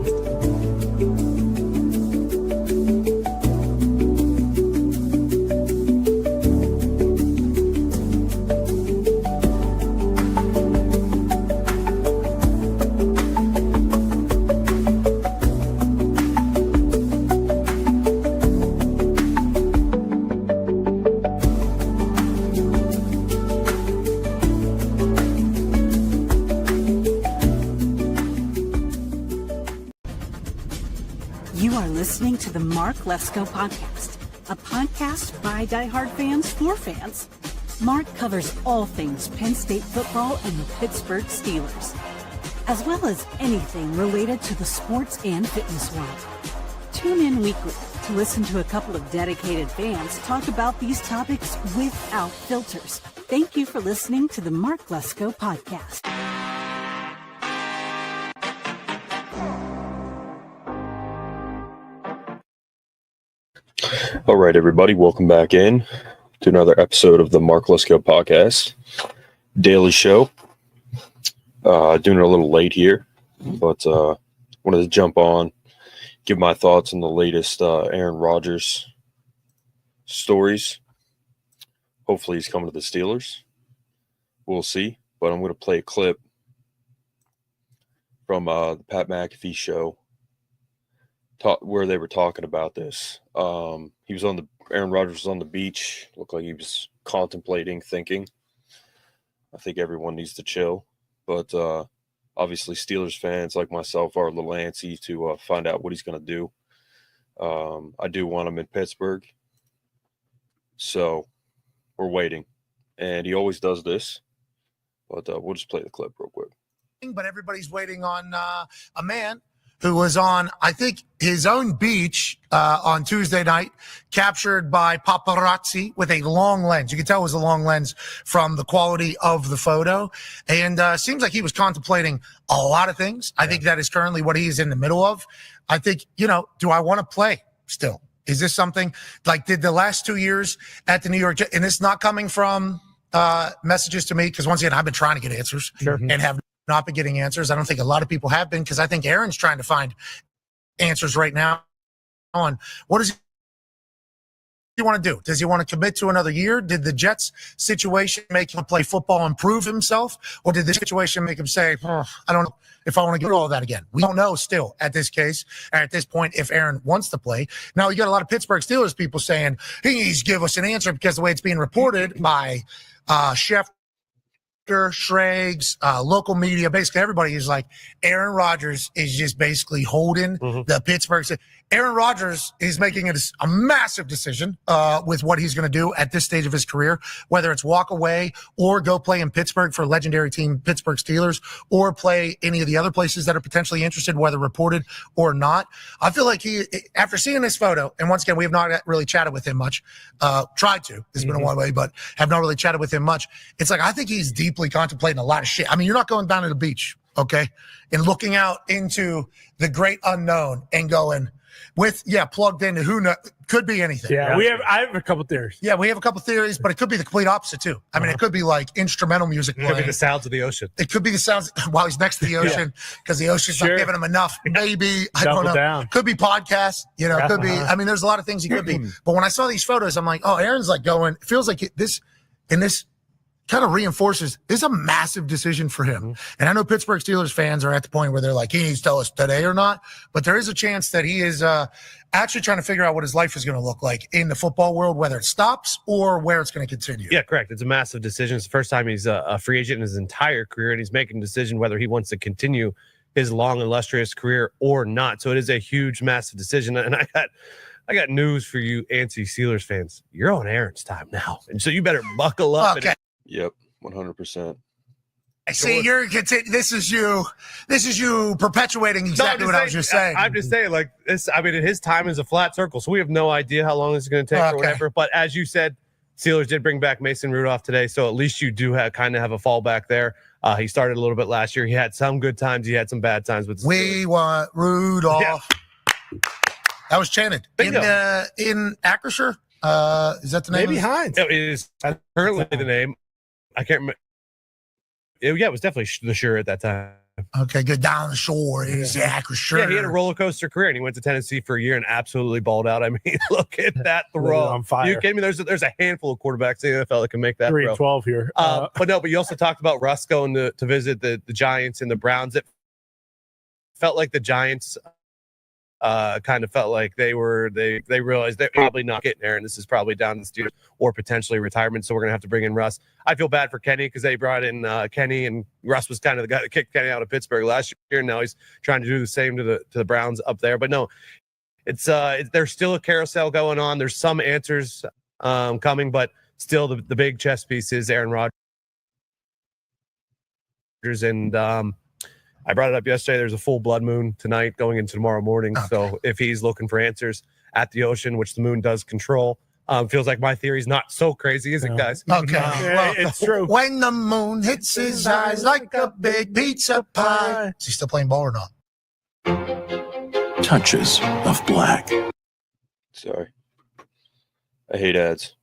You are listening to the Mark Lesko Podcast, a podcast by diehard fans for fans. Mark covers all things Penn State football and the Pittsburgh Steelers, as well as anything related to the sports and fitness world. Tune in weekly to listen to a couple of dedicated fans talk about these topics without filters. Thank you for listening to the Mark Lesko Podcast. All right, everybody, welcome back in to another episode of the Mark Lesko Podcast daily show. Doing it a little late here, but wanted to jump on, give my thoughts on the latest Aaron Rodgers stories. Hopefully he's coming to the Steelers. We'll see, but I'm going to play a clip from the Pat McAfee show where they were talking about this. Aaron Rodgers was on the beach. Looked like he was contemplating, thinking. I think everyone needs to chill. But obviously Steelers fans like myself are a little antsy to find out what he's going to do. I do want him in Pittsburgh. So we're waiting. And he always does this. But we'll just play the clip real quick. But everybody's waiting on a man who was on, I think, his own beach on Tuesday night, captured by paparazzi with a long lens. You can tell it was a long lens from the quality of the photo. And seems like he was contemplating a lot of things. I think that is currently what he's in the middle of. I think, do I want to play still? Is this something like did the last 2 years at the New York Jets, and it's not coming from messages to me, because once again, I've been trying to get answers and have not been getting answers. I don't think a lot of people have been, because I think Aaron's trying to find answers right now on what does he want to do? Does he want to commit to another year? Did the Jets situation make him play football and prove himself? Or did the situation make him say, I don't know if I want to get all of that again? We don't know still at this case, or at this point, if Aaron wants to play. Now, you got a lot of Pittsburgh Steelers people saying he needs to give us an answer, because the way it's being reported by Schefter, Schrags, local media, basically everybody is like, Aaron Rodgers is just basically holding the Pittsburgh. Aaron Rodgers is making a massive decision with what he's going to do at this stage of his career, whether it's walk away or go play in Pittsburgh for a legendary team, Pittsburgh Steelers, or play any of the other places that are potentially interested, whether reported or not. I feel like after seeing this photo, and once again, we have not really chatted with him much, tried to, it's been a while away, but have not really chatted with him much. It's like, I think he's deeply contemplating a lot of shit. I mean, you're not going down to the beach, okay, and looking out into the great unknown and going, plugged into who knows, could be anything. Yeah, I have a couple theories. Yeah, we have a couple theories, but it could be the complete opposite too. I mean, it could be like instrumental music playing. It could be the sounds of the ocean. It could be the sounds while he's next to the ocean, because the ocean's not giving him enough. Maybe, I don't know. Down. Could be podcasts, could be. I mean, there's a lot of things he could be. But when I saw these photos, I'm like, oh, Aaron's like going, it feels like this kind of reinforces this is a massive decision for him. And I know Pittsburgh Steelers fans are at the point where they're like, he needs to tell us today or not. But there is a chance that he is actually trying to figure out what his life is going to look like in the football world, whether it stops or where it's going to continue. Yeah, correct. It's a massive decision. It's the first time he's a free agent in his entire career, and he's making a decision whether he wants to continue his long, illustrious career or not. So it is a huge, massive decision. And I got news for you, antsy Steelers fans. You're on Aaron's time now. And so you better buckle up. Okay. Yep, 100%. I see this is you perpetuating exactly what I was just saying. I'm just saying, like this. I mean, his time is a flat circle, so we have no idea how long this is going to take or whatever. But as you said, Steelers did bring back Mason Rudolph today, so at least you do kind of have a fallback there. He started a little bit last year. He had some good times. He had some bad times with the Steelers. We want Rudolph. Yeah. That was chanted in Acrisure. Is that the name? Maybe Hines. It is currently the name. I can't remember. It was definitely the Sure at that time. Okay, good. Down the shore. Exactly. Sure. Yeah, he had a roller coaster career, and he went to Tennessee for a year and absolutely balled out. I mean, look at that throw. On fire. You kidding me? There's a handful of quarterbacks in the NFL that can make that 3-12 here. But you also talked about Russ going to visit the Giants and the Browns. It felt like the Giants kind of felt like they realized they're probably not getting there, and this is probably down the Steelers or potentially retirement. So we're gonna have to bring in Russ. I feel bad for Kenny because they brought in Kenny, and Russ was kind of the guy that kicked Kenny out of Pittsburgh last year. And now he's trying to do the same to the Browns up there. But no, it's there's still a carousel going on. There's some answers coming, but still the big chess piece is Aaron Rodgers. And I brought it up yesterday. There's a full blood moon tonight going into tomorrow morning. Okay. So if he's looking for answers at the ocean, which the moon does control, feels like my theory is not so crazy, is it, guys? Okay. Well, it's true. When the moon hits his eyes like a big pizza pie. Is he still playing ball or not? Touches of black. Sorry. I hate ads.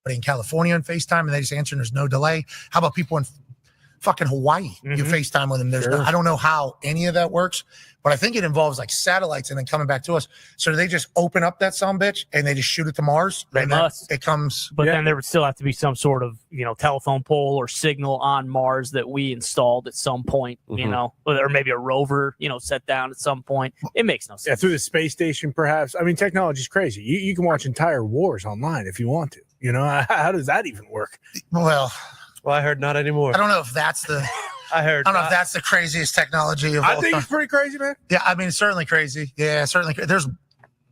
In California on FaceTime and they just answer and there's no delay. How about people in fucking Hawaii? You FaceTime with them. There's no, I don't know how any of that works, but I think it involves like satellites and then coming back to us. So do they just open up that sumbitch and they just shoot it to Mars? They and then must. It comes. But then there would still have to be some sort of, telephone pole or signal on Mars that we installed at some point, or maybe a rover, set down at some point. It makes no sense. Yeah, through the space station, perhaps. I mean, technology's crazy. You can watch entire wars online if you want to. How does that even work? Well, I heard not anymore. I don't know if that's the. I don't know if that's the craziest technology of all I think time. it's pretty crazy, man. Yeah, I mean, it's certainly crazy. Yeah, certainly. There's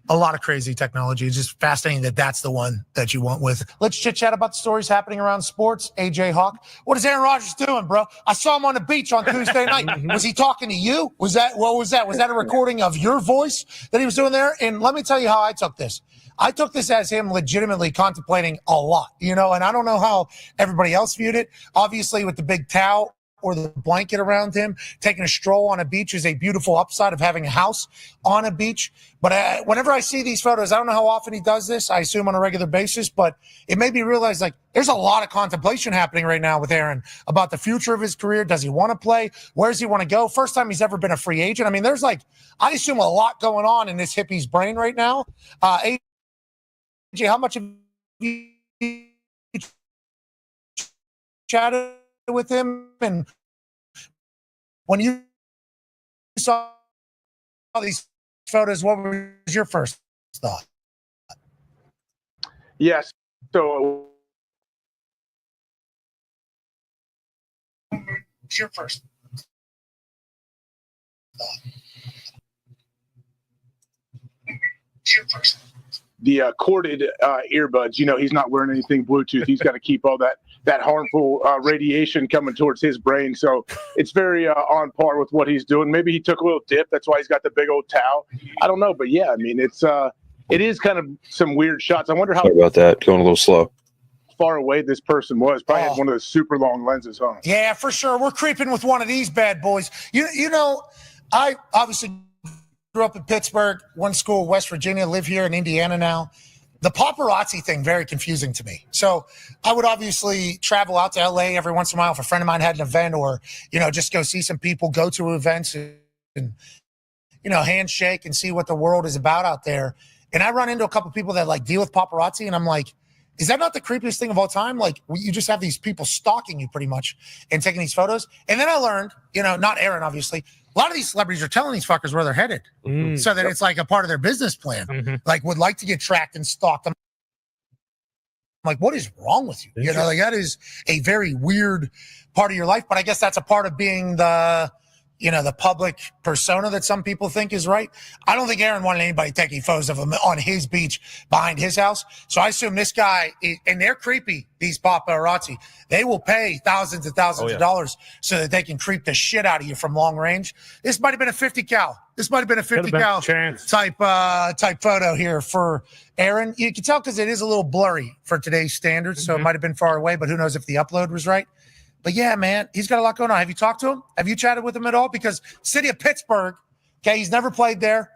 a lot of crazy technology. It's just fascinating that that's the one that you want with. Let's chit chat about the stories happening around sports. AJ Hawk, what is Aaron Rodgers doing, bro? I saw him on the beach on Tuesday night. Was he talking to you? What was that? Was that a recording of your voice that he was doing there? And let me tell you how I took this. I took this as him legitimately contemplating a lot, and I don't know how everybody else viewed it. Obviously, with the big towel or the blanket around him, taking a stroll on a beach is a beautiful upside of having a house on a beach. But whenever I see these photos, I don't know how often he does this. I assume on a regular basis, but it made me realize there's a lot of contemplation happening right now with Aaron about the future of his career. Does he want to play? Where does he want to go? First time he's ever been a free agent. I mean, there's I assume a lot going on in this hippie's brain right now. AJ, how much have you chatted with him? And when you saw these photos, what was your first thought? Yes. So what's your first thought? What's your first thought? the corded earbuds, he's not wearing anything Bluetooth. He's got to keep all that harmful radiation coming towards his brain. So it's very on par with what he's doing. Maybe he took a little dip. That's why he's got the big old towel. I don't know. But, yeah, I mean, it is kind of some weird shots. I wonder how Sorry about that. Going a little slow. Far away this person was. Probably had one of those super long lenses on. Yeah, for sure. We're creeping with one of these bad boys. I obviously grew up in Pittsburgh, went to school in West Virginia, live here in Indiana now. The paparazzi thing, very confusing to me. So I would obviously travel out to LA every once in a while if a friend of mine had an event or, just go see some people, go to events and handshake and see what the world is about out there. And I run into a couple people that deal with paparazzi and I'm like, is that not the creepiest thing of all time? You just have these people stalking you pretty much and taking these photos. And then I learned, not Aaron, obviously, a lot of these celebrities are telling these fuckers where they're headed so that it's a part of their business plan. Would like to get tracked and stalked. I'm like, what is wrong with you? That is a very weird part of your life. But I guess that's a part of being the public persona that some people think is right. I don't think Aaron wanted anybody taking photos of him on his beach behind his house. So I assume this guy, and they're creepy, these paparazzi. They will pay thousands and thousands of dollars so that they can creep the shit out of you from long range. This might have been a 50 cal. This might have been a 50 cal type photo here for Aaron. You can tell because it is a little blurry for today's standards. So it might have been far away, but who knows if the upload was right. But yeah, man, he's got a lot going on. Have you talked to him? Have you chatted with him at all? Because city of Pittsburgh, okay, he's never played there.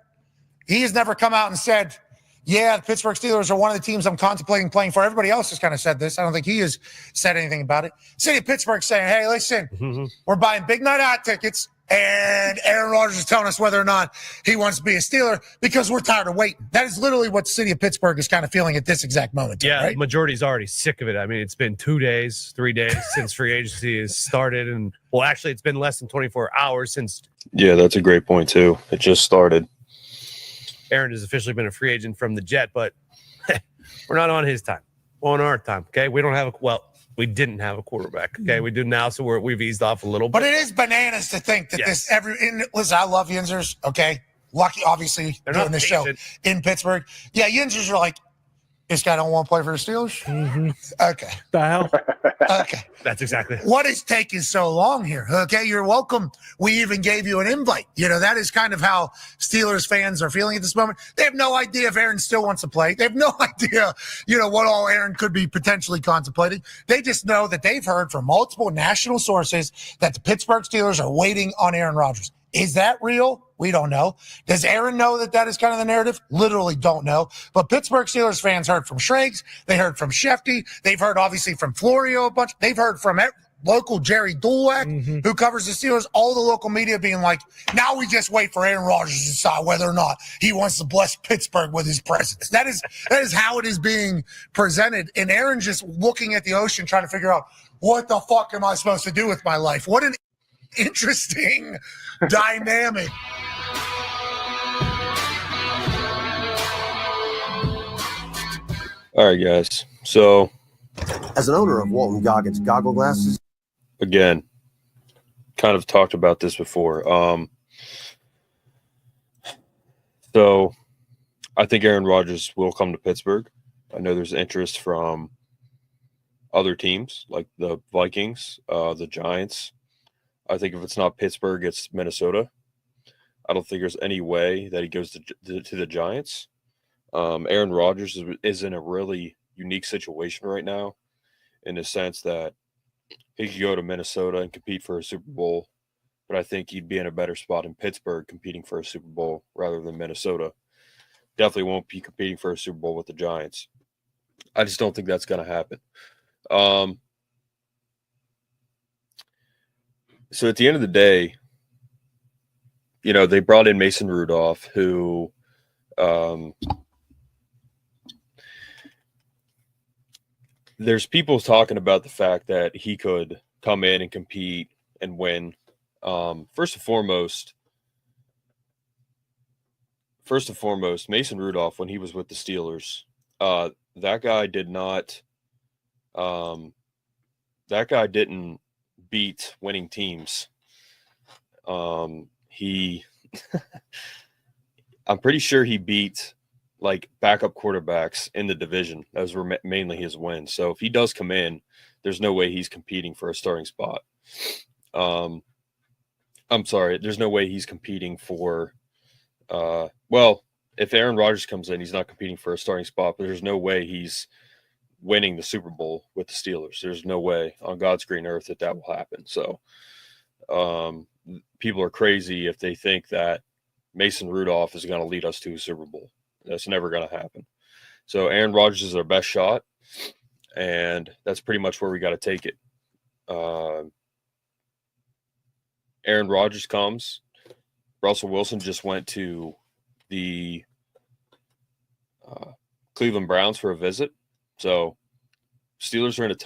He has never come out and said, yeah, the Pittsburgh Steelers are one of the teams I'm contemplating playing for. Everybody else has kind of said this. I don't think he has said anything about it. City of Pittsburgh saying, hey, listen, we're buying big night out tickets, and Aaron Rodgers is telling us whether or not he wants to be a Steeler because we're tired of waiting. That is literally what the City of Pittsburgh is kind of feeling at this exact moment. Yeah, right? The majority's already sick of it. I mean, it's been 3 days since free agency has started. And, well, actually, it's been less than 24 hours since. Yeah, that's a great point, too. It just started. Aaron has officially been a free agent from the Jet, but we're not on his time. We're on our time, okay? We don't have we didn't have a quarterback, okay? We do now, so we've eased off a little bit. But it is bananas to think that listen, I love Yinzers, okay? Lucky, obviously, They're doing not this show patient. in Pittsburgh. Yeah, Yinzers are like, this guy don't want to play for the Steelers? Mm-hmm. Okay. The hell? Okay. That's exactly. What is taking so long here? Okay, you're welcome. We even gave you an invite. That is kind of how Steelers fans are feeling at this moment. They have no idea if Aaron still wants to play. They have no idea, what all Aaron could be potentially contemplating. They just know that they've heard from multiple national sources that the Pittsburgh Steelers are waiting on Aaron Rodgers. Is that real? We don't know. Does Aaron know that is kind of the narrative? Literally don't know. But Pittsburgh Steelers fans heard from Schrags. They heard from Shefty. They've heard, obviously, from Florio a bunch. They've heard from local Jerry Dulac, who covers the Steelers. All the local media being like, now we just wait for Aaron Rodgers to decide whether or not he wants to bless Pittsburgh with his presence. That is how it is being presented. And Aaron just looking at the ocean trying to figure out, what the fuck am I supposed to do with my life? What an interesting dynamic. All right, guys. So, as an owner of Walton Goggins goggle glasses, again, kind of talked about this before. So, I think Aaron Rodgers will come to Pittsburgh. I know there's interest from other teams like the Vikings, the Giants. I think if it's not Pittsburgh, it's Minnesota. I don't think there's any way that he goes to the Giants. Aaron Rodgers is in a really unique situation right now in the sense that he could go to Minnesota and compete for a Super Bowl, but I think he'd be in a better spot in Pittsburgh competing for a Super Bowl rather than Minnesota. Definitely won't be competing for a Super Bowl with the Giants. I just don't think that's going to happen. So at the end of the day, they brought in Mason Rudolph, who there's people talking about the fact that he could come in and compete and win. First and foremost, Mason Rudolph, when he was with the Steelers, that guy didn't beat winning teams. I'm pretty sure he beat backup quarterbacks in the division. Those were mainly his wins. So if he does come in, there's no way he's competing for a starting spot. I'm sorry, there's no way he's competing for if Aaron Rodgers comes in, he's not competing for a starting spot, but there's no way he's winning the Super Bowl with the Steelers. There's no way on God's green earth that will happen. So people are crazy if they think that Mason Rudolph is going to lead us to a Super Bowl. That's never going to happen. So Aaron Rodgers is our best shot, and that's pretty much where we got to take it. Aaron Rodgers comes. Russell Wilson just went to the Cleveland Browns for a visit. So Steelers are in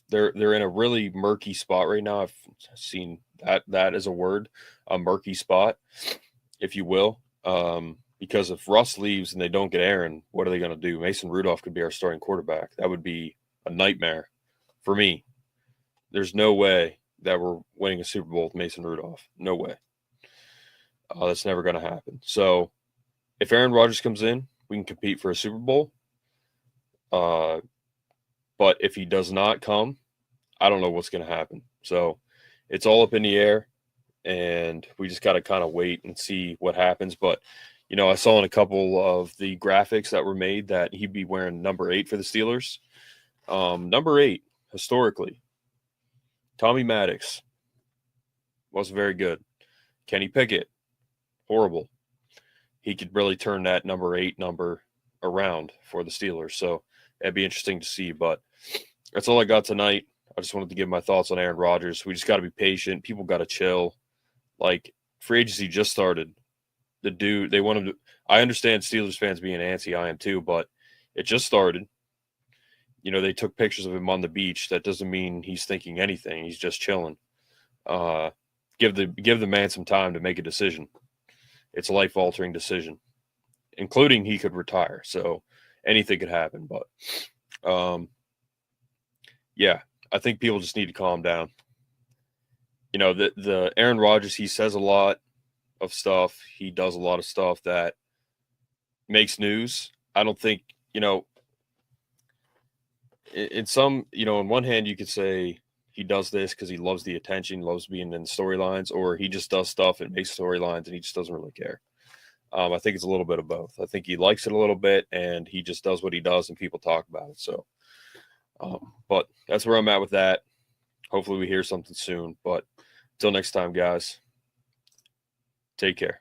they're in a really murky spot right now. I've seen that as a word, a murky spot, if you will. Because if Russ leaves and they don't get Aaron, what are they going to do? Mason Rudolph could be our starting quarterback. That would be a nightmare for me. There's no way that we're winning a Super Bowl with Mason Rudolph. No way. That's never going to happen. So if Aaron Rodgers comes in, we can compete for a Super Bowl. But if he does not come, I don't know what's going to happen. So it's all up in the air, and we just got to kind of wait and see what happens. But, I saw in a couple of the graphics that were made that he'd be wearing number 8 for the Steelers. Number 8, historically, Tommy Maddox wasn't very good. Kenny Pickett, horrible. He could really turn that number 8 number around for the Steelers. So it'd be interesting to see. But that's all I got tonight. I just wanted to give my thoughts on Aaron Rodgers. We just got to be patient. People got to chill. Like, free agency just started. The dude, they want him to. I understand Steelers fans being antsy. I am too, but it just started. You know, they took pictures of him on the beach. That doesn't mean he's thinking anything. He's just chilling. Give the man some time to make a decision. It's a life-altering decision, including he could retire. So anything could happen. But, yeah, I think people just need to calm down. You know, the Aaron Rodgers, he says a lot of stuff. He does a lot of stuff that makes news. I don't think, you know, in some, you know, on one hand, you could say he does this because he loves the attention, loves being in storylines, or he just does stuff and makes storylines and he just doesn't really care. I think it's a little bit of both. I think he likes it a little bit and he just does what he does and people talk about it. So, but that's where I'm at with that. Hopefully we hear something soon. But until next time, guys, take care.